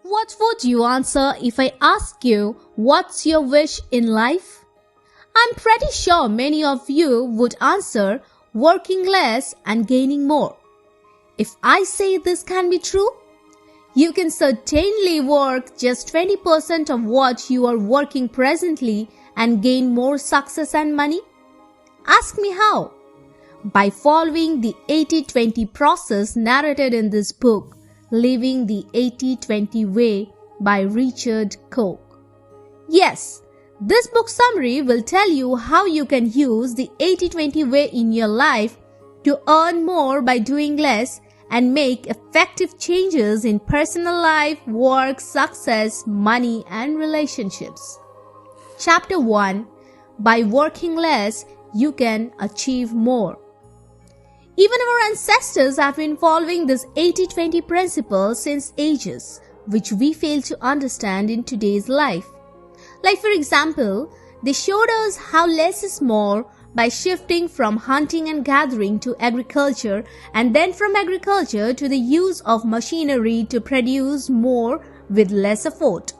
What would you answer if I ask you what's your wish in life? I'm pretty sure many of you would answer working less and gaining more. If I say this can be true, you can certainly work just 20% of what you are working presently and gain more success and money. Ask me how. By following the 80-20 process narrated in this book, Living the 80-20 Way by Richard Koch. Yes, this book summary will tell you how you can use the 80-20 way in your life to earn more by doing less and make effective changes in personal life, work, success, money, and relationships. Chapter 1. By working less, you can achieve more. Even our ancestors have been following this 80-20 principle since ages, which we fail to understand in today's life. Like for example, they showed us how less is more by shifting from hunting and gathering to agriculture, and then from agriculture to the use of machinery to produce more with less effort.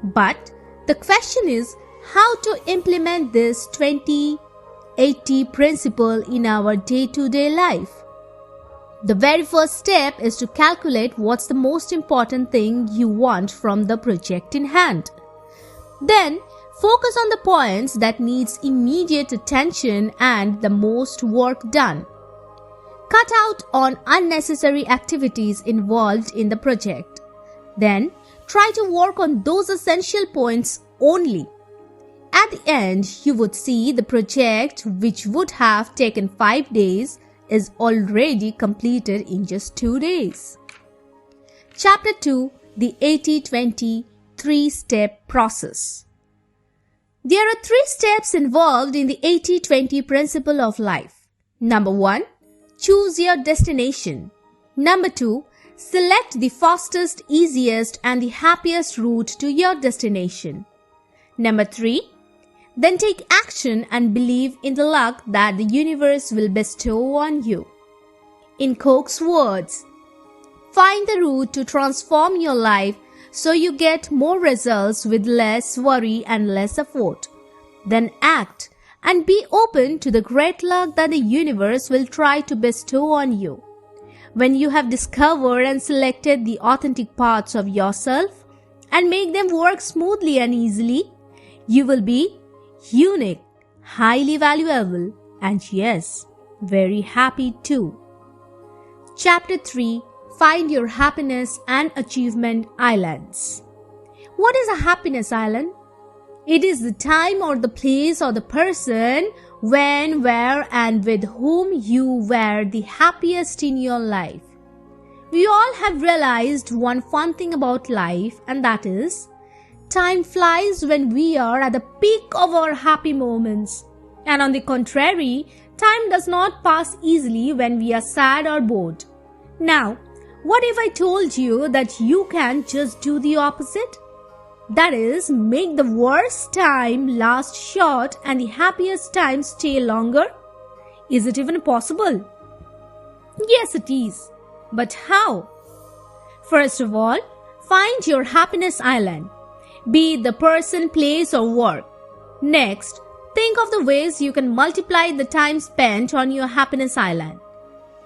But the question is how to implement this 20-80 principle in our day-to-day life. The very first step is to calculate what's the most important thing you want from the project in hand. Then, focus on the points that needs immediate attention and the most work done. Cut out on unnecessary activities involved in the project. Then, try to work on those essential points only. At the end, you would see the project, which would have taken 5 days, is already completed in just 2 days. Chapter 2. The 80-20 3-step process. There are 3 steps involved in the 80-20 principle of life. Number 1. Choose your destination. Number 2. Select the fastest, easiest, and the happiest route to your destination. Number 3. Then take action and believe in the luck that the universe will bestow on you. In Koch's words, find the route to transform your life so you get more results with less worry and less effort. Then act and be open to the great luck that the universe will try to bestow on you. When you have discovered and selected the authentic parts of yourself and make them work smoothly and easily, you will be unique, highly valuable, and yes, very happy too. Chapter 3. Find your happiness and achievement islands. What is a happiness island? It is the time or the place or the person when, where, and with whom you were the happiest in your life. We all have realized one fun thing about life, and that is, time flies when we are at the peak of our happy moments. And on the contrary, time does not pass easily when we are sad or bored. Now, what if I told you that you can just do the opposite? That is, make the worst time last short and the happiest time stay longer? Is it even possible? Yes, it is. But how? First of all, find your happiness island. Be it the person, place, or work. Next, think of the ways you can multiply the time spent on your happiness island.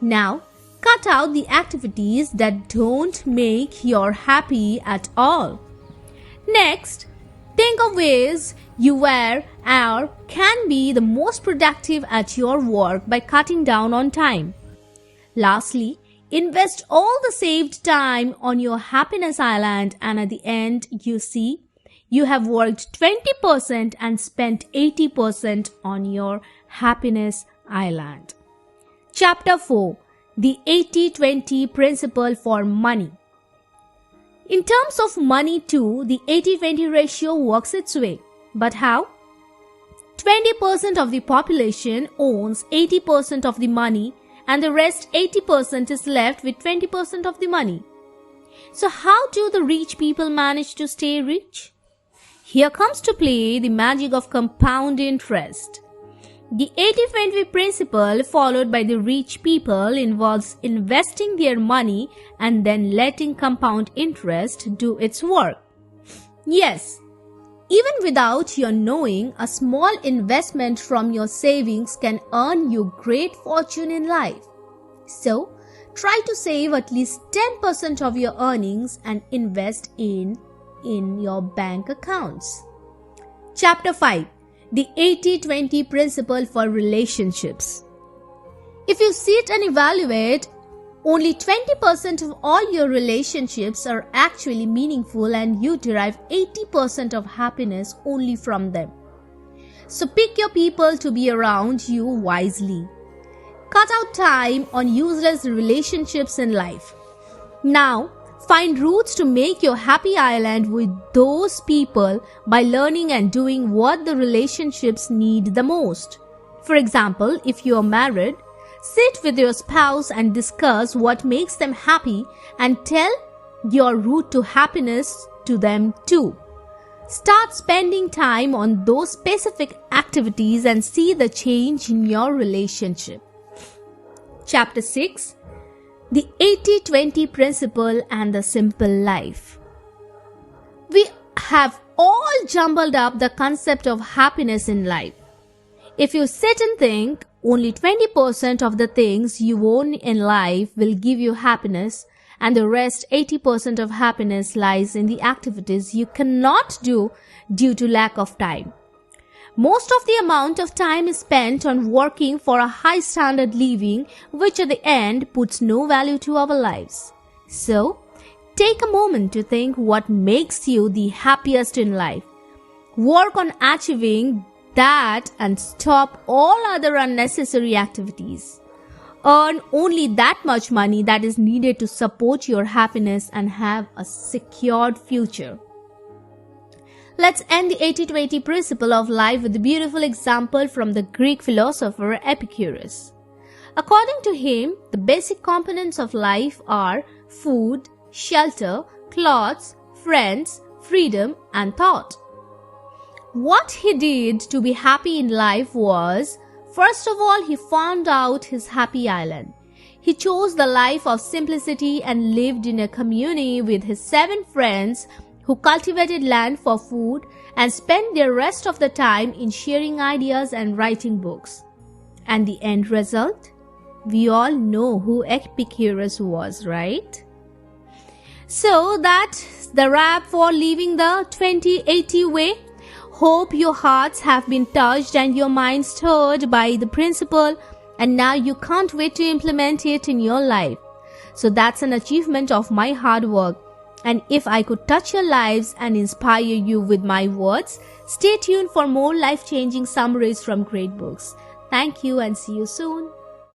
Now, cut out the activities that don't make you happy at all. Next, think of ways you were or can be the most productive at your work by cutting down on time. Lastly, invest all the saved time on your happiness island, and at the end, you see, you have worked 20% and spent 80% on your happiness island. Chapter 4. The 80-20 principle for money. In terms of money too, the 80-20 ratio works its way. But how? 20% of the population owns 80% of the money, and the rest 80% is left with 20% of the money. So how do the rich people manage to stay rich? Here comes to play the magic of compound interest. The 80-20 principle followed by the rich people involves investing their money and then letting compound interest do its work. Yes, even without your knowing, a small investment from your savings can earn you great fortune in life. So, try to save at least 10% of your earnings and invest in your bank accounts. Chapter 5. The 80-20 principle for relationships. If you sit and evaluate, only 20% of all your relationships are actually meaningful and you derive 80% of happiness only from them. So pick your people to be around you wisely. Cut out time on useless relationships in life. Now, find routes to make your happy island with those people by learning and doing what the relationships need the most. For example, if you are married, sit with your spouse and discuss what makes them happy and tell your route to happiness to them too. Start spending time on those specific activities and see the change in your relationship. Chapter 6. The 80-20 principle and the simple life. We have all jumbled up the concept of happiness in life. If you sit and think, only 20% of the things you own in life will give you happiness, and the rest 80% of happiness lies in the activities you cannot do due to lack of time. Most of the amount of time is spent on working for a high standard living, which at the end puts no value to our lives. So, take a moment to think what makes you the happiest in life. Work on achieving that and stop all other unnecessary activities. Earn only that much money that is needed to support your happiness and have a secured future. Let's end the 80-20 principle of life with a beautiful example from the Greek philosopher Epicurus. According to him, the basic components of life are food, shelter, clothes, friends, freedom, and thought. What he did to be happy in life was, first of all, he found out his happy island. He chose the life of simplicity and lived in a community with his 7 friends who cultivated land for food and spent the rest of the time in sharing ideas and writing books. And the end result? We all know who Epicurus was, right? So that's the wrap for living the 20-80 way. Hope your hearts have been touched and your minds stirred by the principle, and now you can't wait to implement it in your life. So that's an achievement of my hard work. And if I could touch your lives and inspire you with my words, stay tuned for more life-changing summaries from great books. Thank you and see you soon.